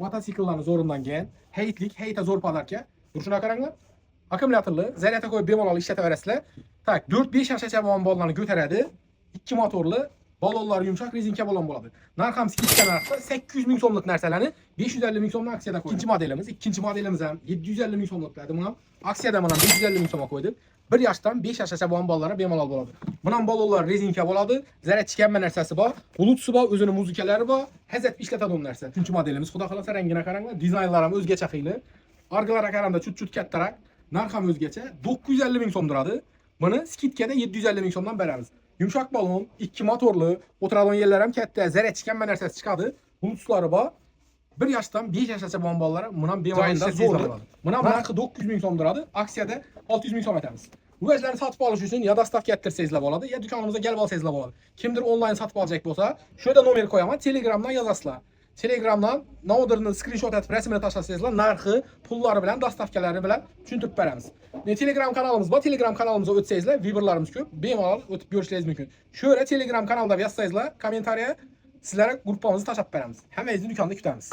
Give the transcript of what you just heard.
mototsikllarni zo'rindan keyin hayta zo'r palarga turishini qaranglar. Akkumulyatorli, zaryadga qo'yib bemalol ishlataverasizlar. Tak, 4-5 yoshgacha bo'lgan bolalarni ko'taradi. 2 motorli, balonlar yumshoq, rezinka balon bo'ladi. Narx ham skidka narxda 800 ming so'mlik narsalarni 550 ming so'mdan aksiyada qo'ydik. Ikkinchi modelimiz ham 750 ming so'mlik bo'ladi. Buni ham aksiyada mana 550 ming so'mga qo'ydik. 1 yoshdan 5 yoshgacha bo'lgan bolalar bemalol bo'ladi. Buni ham balonlar rezinka bo'ladi, zaryad chiqarma narsasi bor, bluetooth bor, o'zini muzikalari bor, hazat ishlatadi bu narsa. 3-modelimiz, xudo xolasa rangini qaranglar, dizaynlar ham o'zgacha xili. Argalar qaranda chut-chut kattaroq, narx ham o'zgacha, 950 ming so'm turadi. Buni skidkada 750 ming so'mdan beramiz. Yumshoq balon, 2 motorli, o'tiradigan yerlar ham katta, zaryad chiqarma narsasi chiqadi. Bluetooth'lari bor. 1 yoshdan 5 yoshgacha bo'lgan bolalar buni ham bemalol zo'r bo'ladi. Buni ham narxi 900 ming so'm turadi, aksiyada 600 ming so'm aytamiz. Bu ajlarni sotib olish uchun ya dostavka ettirsangizlar bo'ladi, ya do'konimizga kelib olsangizlar bo'ladi. Kimdir onlayn sotib olacak bo'lsa, shu yerda nomer qo'yaman, Telegramdan yozasizlar. Telegramdan nomerni screenshot etib rasmini tashlasangizlar, narxi, pullari bilan, dostavkalari bilan tushuntirib beramiz. Telegram kanalimiz bor, Telegram kanalimizga o'tsangizlar, Viberlarimiz ko'p, bemalol o'tib ko'rishingiz mumkin. Shu yerda Telegram kanalida yozsangizlar, kommentariya sizlarga gruppamizni tashlab beramiz. Hammangizni do'konda kutamiz.